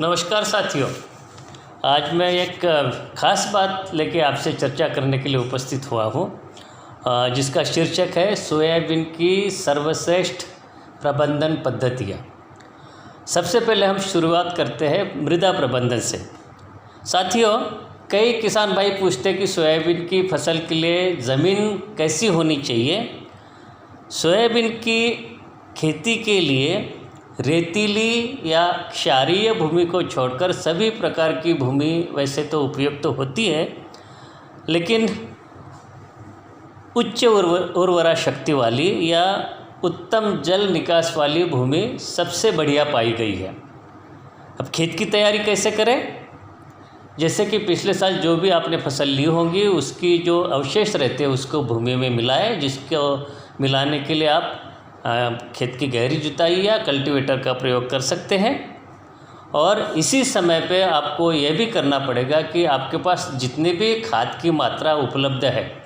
नमस्कार साथियों। आज मैं एक ख़ास बात लेके आपसे चर्चा करने के लिए उपस्थित हुआ हूँ, जिसका शीर्षक है सोयाबीन की सर्वश्रेष्ठ प्रबंधन पद्धतियाँ। सबसे पहले हम शुरुआत करते हैं मृदा प्रबंधन से। साथियों, कई किसान भाई पूछते हैं कि सोयाबीन की फसल के लिए ज़मीन कैसी होनी चाहिए। सोयाबीन की खेती के लिए रेतीली या क्षारीय भूमि को छोड़कर सभी प्रकार की भूमि वैसे तो उपयुक्त तो होती है, लेकिन उच्च उर्वरा शक्ति वाली या उत्तम जल निकास वाली भूमि सबसे बढ़िया पाई गई है। अब खेत की तैयारी कैसे करें? जैसे कि पिछले साल जो भी आपने फसल ली होंगी उसकी जो अवशेष रहते हैं उसको भूमि में मिलाएं, जिसको मिलाने के लिए आप खेत की गहरी जुताई या कल्टीवेटर का प्रयोग कर सकते हैं। और इसी समय पे आपको यह भी करना पड़ेगा कि आपके पास जितनी भी खाद की मात्रा उपलब्ध है,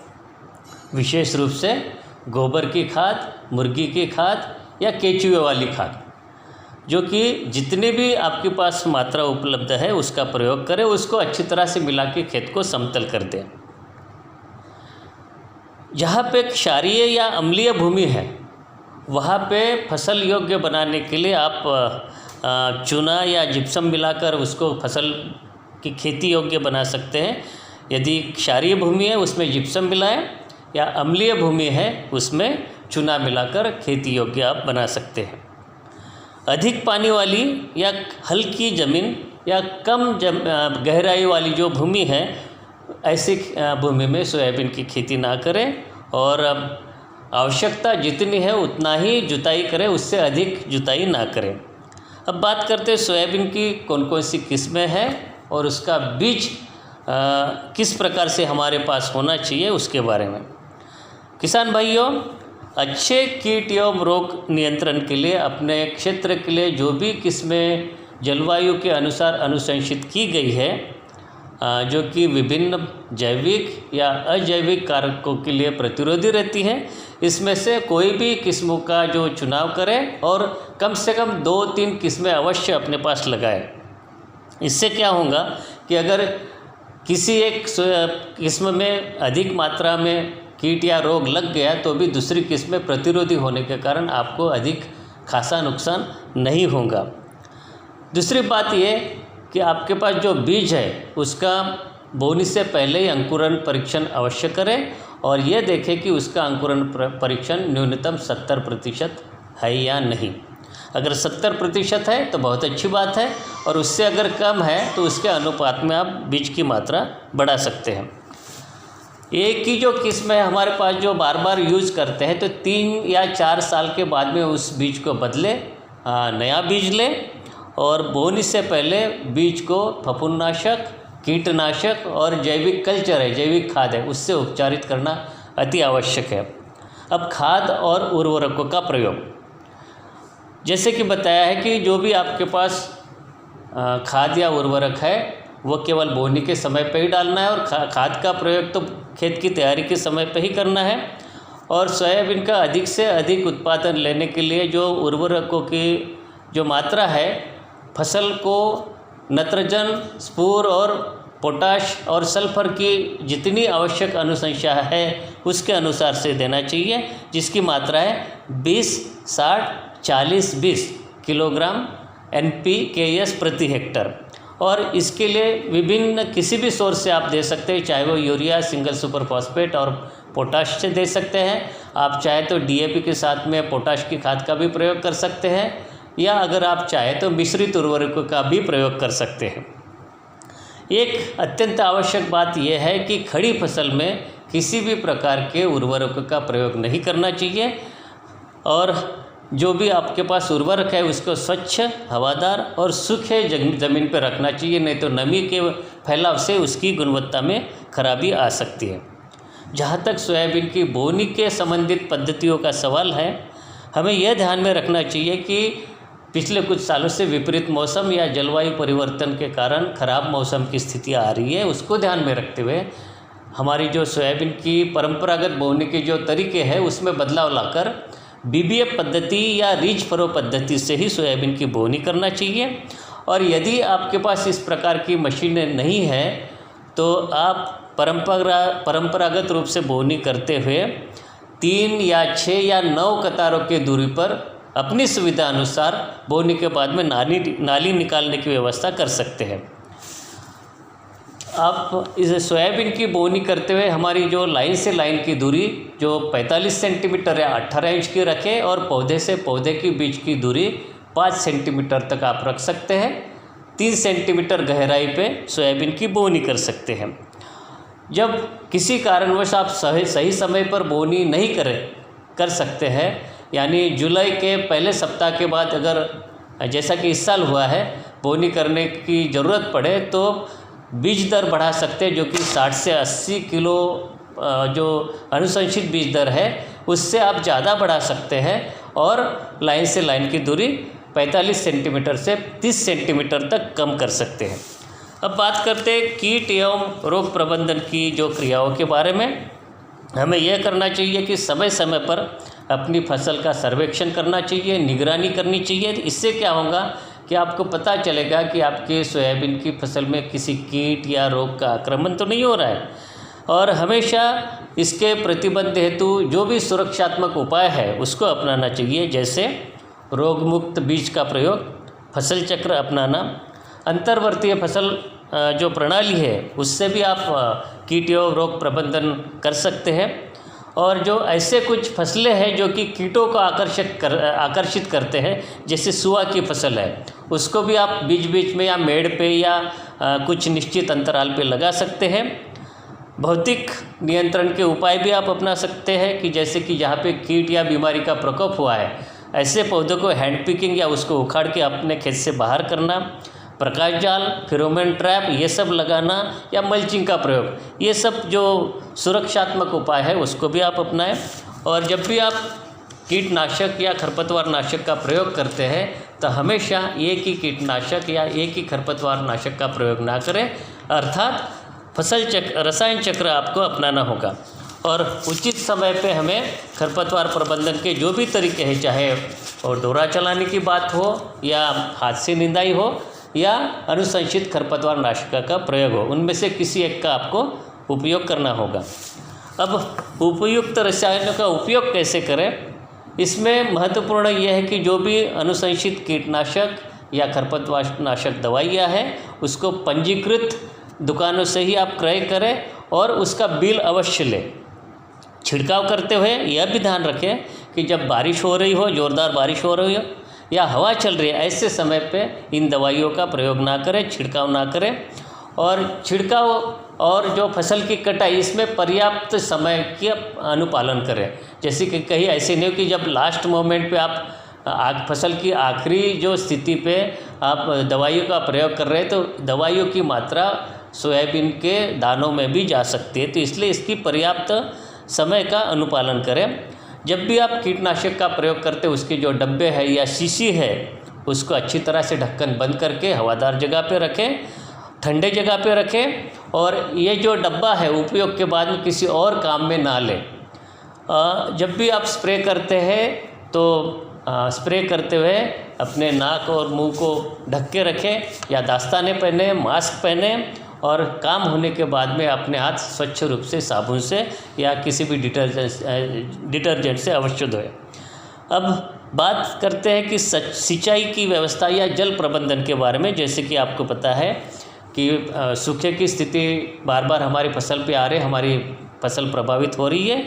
विशेष रूप से गोबर की खाद, मुर्गी की खाद या केचुए वाली खाद, जो कि जितनी भी आपके पास मात्रा उपलब्ध है उसका प्रयोग करें। उसको अच्छी तरह से मिला के खेत को समतल कर दें। जहाँ पे क्षारीय या अम्लीय भूमि है वहाँ पे फसल योग्य बनाने के लिए आप चूना या जिप्सम मिलाकर उसको फसल की खेती योग्य बना सकते हैं। यदि क्षारीय भूमि है उसमें जिप्सम मिलाएं, या अम्लीय भूमि है उसमें चूना मिलाकर खेती योग्य आप बना सकते हैं। अधिक पानी वाली या हल्की ज़मीन या कम गहराई वाली जो भूमि है, ऐसी भूमि में सोयाबीन की खेती ना करें और आवश्यकता जितनी है उतना ही जुताई करें, उससे अधिक जुताई ना करें। अब बात करते हैं सोयाबीन की कौन कौन सी किस्में हैं और उसका बीज किस प्रकार से हमारे पास होना चाहिए उसके बारे में। किसान भाइयों, अच्छे कीट एवं रोग नियंत्रण के लिए अपने क्षेत्र के लिए जो भी किस्में जलवायु के अनुसार अनुशंसित की गई है, जो कि विभिन्न जैविक या अजैविक कारकों के लिए प्रतिरोधी रहती हैं, इसमें से कोई भी किस्मों का जो चुनाव करें और कम से कम 2-3 किस्में अवश्य अपने पास लगाएं। इससे क्या होगा कि अगर किसी एक किस्म में अधिक मात्रा में कीट या रोग लग गया तो भी दूसरी किस्में प्रतिरोधी होने के कारण आपको अधिक खासा नुकसान नहीं होगा। दूसरी बात ये कि आपके पास जो बीज है उसका बोनी से पहले ही अंकुरण परीक्षण अवश्य करें और ये देखें कि उसका अंकुरण परीक्षण न्यूनतम 70% है या नहीं। अगर 70% है तो बहुत अच्छी बात है, और उससे अगर कम है तो उसके अनुपात में आप बीज की मात्रा बढ़ा सकते हैं। एक ही जो किस्म है हमारे पास जो बार बार यूज़ करते हैं, तो 3 या 4 साल के बाद में उस बीज को बदलें, नया बीज लें और बोनी से पहले बीज को फफूंदनाशक, कीटनाशक और जैविक कल्चर है, जैविक खाद है, उससे उपचारित करना अति आवश्यक है। अब खाद और उर्वरकों का प्रयोग, जैसे कि बताया है कि जो भी आपके पास खाद या उर्वरक है वो केवल बोनी के समय पे ही डालना है, और खाद का प्रयोग तो खेत की तैयारी के समय पे ही करना है। और सोयाबीन का अधिक से अधिक उत्पादन लेने के लिए जो उर्वरकों की जो मात्रा है, फसल को नत्रजन, स्फूर और पोटाश और सल्फर की जितनी आवश्यक अनुशंसा है उसके अनुसार से देना चाहिए, जिसकी मात्रा है 20-60-40-20 किलोग्राम NPKS प्रति हेक्टर। और इसके लिए विभिन्न किसी भी सोर्स से आप दे सकते हैं, चाहे वो यूरिया, सिंगल सुपर फॉस्फेट और पोटाश से दे सकते हैं। आप चाहे तो DAP के साथ में पोटाश की खाद का भी प्रयोग कर सकते हैं, या अगर आप चाहें तो मिश्रित उर्वरकों का भी प्रयोग कर सकते हैं। एक अत्यंत आवश्यक बात यह है कि खड़ी फसल में किसी भी प्रकार के उर्वरकों का प्रयोग नहीं करना चाहिए, और जो भी आपके पास उर्वरक है उसको स्वच्छ, हवादार और सूखे ज़मीन पर रखना चाहिए, नहीं तो नमी के फैलाव से उसकी गुणवत्ता में खराबी आ सकती है। जहाँ तक सोयाबीन की बोनी के संबंधित पद्धतियों का सवाल है, हमें यह ध्यान में रखना चाहिए कि पिछले कुछ सालों से विपरीत मौसम या जलवायु परिवर्तन के कारण खराब मौसम की स्थितियाँ आ रही है, उसको ध्यान में रखते हुए हमारी जो सोयाबीन की परंपरागत बोने के जो तरीके हैं उसमें बदलाव लाकर BBF पद्धति या रीच फरो पद्धति से ही सोयाबीन की बोनी करना चाहिए। और यदि आपके पास इस प्रकार की मशीनें नहीं हैं तो आप परंपरागत रूप से बोनी करते हुए 3 या 6 या 9 कतारों की दूरी पर अपनी सुविधा अनुसार बोनी के बाद में नाली निकालने की व्यवस्था कर सकते हैं। आप इस सोयाबीन की बोनी करते हुए हमारी जो लाइन से लाइन की दूरी जो 45 सेंटीमीटर या 18 इंच की रखें और पौधे से पौधे के बीच की दूरी 5 सेंटीमीटर तक आप रख सकते हैं। 3 सेंटीमीटर गहराई पे सोयाबीन की बोनी कर सकते हैं। जब किसी कारणवश आप सही समय पर बोनी नहीं कर सकते हैं, यानी जुलाई के पहले सप्ताह के बाद अगर जैसा कि इस साल हुआ है बोनी करने की ज़रूरत पड़े तो बीज दर बढ़ा सकते हैं, जो कि 60 से 80 किलो जो अनुशंसित बीज दर है उससे आप ज़्यादा बढ़ा सकते हैं और लाइन से लाइन की दूरी 45 सेंटीमीटर से 30 सेंटीमीटर तक कम कर सकते हैं। अब बात करते हैं कीट एवं रोग प्रबंधन की जो क्रियाओं के बारे में। हमें यह करना चाहिए कि समय समय पर अपनी फसल का सर्वेक्षण करना चाहिए, निगरानी करनी चाहिए। इससे क्या होगा कि आपको पता चलेगा कि आपके सोयाबीन की फसल में किसी कीट या रोग का आक्रमण तो नहीं हो रहा है। और हमेशा इसके प्रतिबंध हेतु जो भी सुरक्षात्मक उपाय है उसको अपनाना चाहिए, जैसे रोग मुक्त बीज का प्रयोग, फसल चक्र अपनाना, अंतर्वर्तीय फसल जो प्रणाली है उससे भी आप कीट एवं रोग प्रबंधन कर सकते हैं। और जो ऐसे कुछ फसलें हैं जो कि कीटों को आकर्षित करते हैं, जैसे सुआ की फसल है, उसको भी आप बीच बीच में या मेड़ पे या कुछ निश्चित अंतराल पे लगा सकते हैं। भौतिक नियंत्रण के उपाय भी आप अपना सकते हैं कि जैसे कि जहाँ पे कीट या बीमारी का प्रकोप हुआ है ऐसे पौधों को हैंड पिकिंग या उसको उखाड़ के अपने खेत से बाहर करना, प्रकाश जाल, फेरोमोन ट्रैप ये सब लगाना या मल्चिंग का प्रयोग, ये सब जो सुरक्षात्मक उपाय है उसको भी आप अपनाएं। और जब भी आप कीटनाशक या खरपतवार नाशक का प्रयोग करते हैं तो हमेशा एक ही कीटनाशक या एक ही खरपतवार नाशक का प्रयोग ना करें, अर्थात रसायन चक्र आपको अपनाना होगा। और उचित समय पे हमें खरपतवार प्रबंधन के जो भी तरीके हैं, चाहे और डोरा चलाने की बात हो या हाथ से निंदाई हो या अनुशंसित खरपतवार नाशक का प्रयोग हो, उनमें से किसी एक का आपको उपयोग करना होगा। अब उपयुक्त रसायनों का उपयोग कैसे करें, इसमें महत्वपूर्ण यह है कि जो भी अनुशंसित कीटनाशक या खरपतवार नाशक दवाइयाँ हैं उसको पंजीकृत दुकानों से ही आप क्रय करें और उसका बिल अवश्य लें। छिड़काव करते हुए यह भी ध्यान रखें कि जब बारिश हो रही हो, ज़ोरदार बारिश हो रही हो या हवा चल रही है, ऐसे समय पे इन दवाइयों का प्रयोग ना करें, छिड़काव ना करें। और छिड़काव और जो फसल की कटाई, इसमें पर्याप्त समय की अनुपालन करें। जैसे कि कहीं ऐसे नहीं हो कि जब लास्ट मोमेंट पे आप फसल की आखिरी जो स्थिति पे आप दवाइयों का प्रयोग कर रहे हैं तो दवाइयों की मात्रा सोयाबीन के दानों में भी जा सकती है, तो इसलिए इसकी पर्याप्त समय का अनुपालन करें। जब भी आप कीटनाशक का प्रयोग करते हैं उसके जो डब्बे है या शीशी है उसको अच्छी तरह से ढक्कन बंद करके हवादार जगह पे रखें, ठंडे जगह पे रखें। और ये जो डब्बा है उपयोग के बाद में किसी और काम में ना लें। जब भी आप स्प्रे करते हैं तो स्प्रे करते हुए अपने नाक और मुंह को ढक के रखें या दस्ताने पहने, मास्क पहने और काम होने के बाद में अपने हाथ स्वच्छ रूप से साबुन से या किसी भी डिटर्जेंट से अवश्य धोएं। अब बात करते हैं कि सिंचाई की व्यवस्था या जल प्रबंधन के बारे में। जैसे कि आपको पता है कि सूखे की स्थिति बार बार हमारी फसल पे आ रही है, हमारी फसल प्रभावित हो रही है,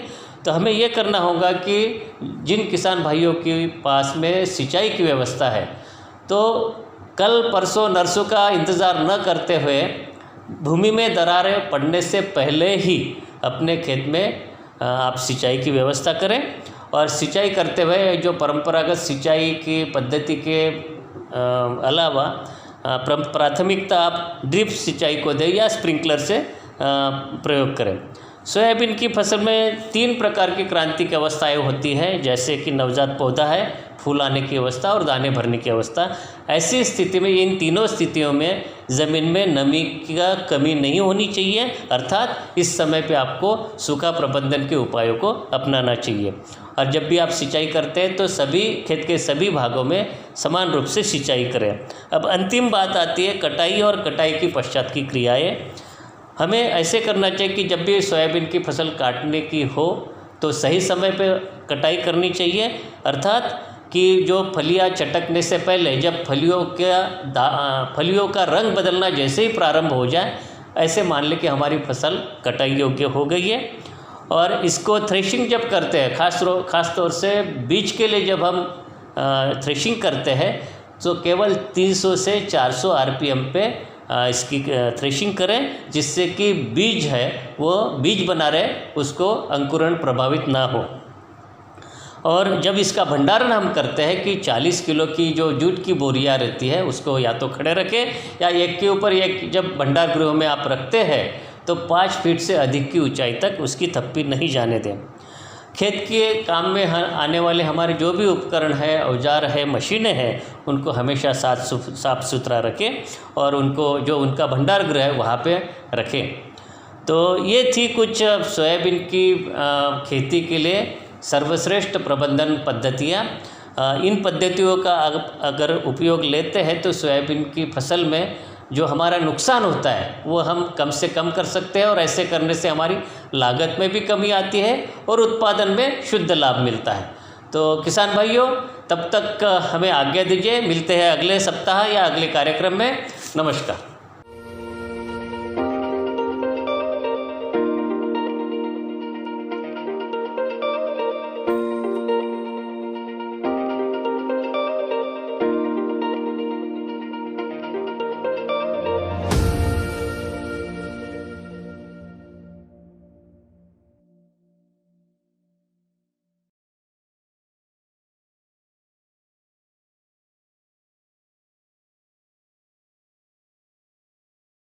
तो हमें ये करना होगा कि जिन किसान भाइयों के पास में सिंचाई की व्यवस्था है तो कल परसों नरसों का इंतज़ार न करते हुए भूमि में दरारें पड़ने से पहले ही अपने खेत में आप सिंचाई की व्यवस्था करें। और सिंचाई करते हुए जो परंपरागत सिंचाई की पद्धति के अलावा प्राथमिकता आप ड्रिप सिंचाई को दें या स्प्रिंकलर से प्रयोग करें। सोयाबीन की फसल में 3 प्रकार की क्रांतिक अवस्थाएं होती हैं, जैसे कि नवजात पौधा है, फूल आने की अवस्था और दाने भरने की अवस्था। ऐसी स्थिति में, इन तीनों स्थितियों में ज़मीन में नमी का कमी नहीं होनी चाहिए, अर्थात इस समय पे आपको सूखा प्रबंधन के उपायों को अपनाना चाहिए। और जब भी आप सिंचाई करते हैं तो सभी खेत के सभी भागों में समान रूप से सिंचाई करें। अब अंतिम बात आती है कटाई और कटाई की पश्चात की क्रियाएँ। हमें ऐसे करना चाहिए कि जब भी सोयाबीन की फसल काटने की हो तो सही समय पे कटाई करनी चाहिए, अर्थात कि जो फलियां चटकने से पहले, जब फलियों का रंग बदलना जैसे ही प्रारंभ हो जाए, ऐसे मान लें कि हमारी फसल कटाई योग्य हो गई है। और इसको थ्रेशिंग जब करते हैं, खास तौर से बीज के लिए जब हम थ्रेशिंग करते हैं तो केवल 300 से 400 RPM पे इसकी थ्रेशिंग करें, जिससे कि बीज है वो बीज बना रहे, उसको अंकुरण प्रभावित ना हो। और जब इसका भंडारण हम करते हैं कि 40 किलो की जो जूट की बोरियां रहती है उसको या तो खड़े रखें या एक के ऊपर एक, जब भंडार गृह में आप रखते हैं तो 5 फीट से अधिक की ऊंचाई तक उसकी थप्पी नहीं जाने दें। खेत के काम में आने वाले हमारे जो भी उपकरण है, औजार है, मशीनें हैं, उनको हमेशा साफ सुथरा रखें और उनका भंडार गृह है वहाँ पे रखें। तो ये थी कुछ सोयाबीन की खेती के लिए सर्वश्रेष्ठ प्रबंधन पद्धतियाँ। इन पद्धतियों का अगर उपयोग लेते हैं तो सोयाबीन की फसल में जो हमारा नुकसान होता है वो हम कम से कम कर सकते हैं, और ऐसे करने से हमारी लागत में भी कमी आती है और उत्पादन में शुद्ध लाभ मिलता है। तो किसान भाइयों, तब तक हमें आज्ञा दीजिए, मिलते हैं अगले सप्ताह या अगले कार्यक्रम में। नमस्कार।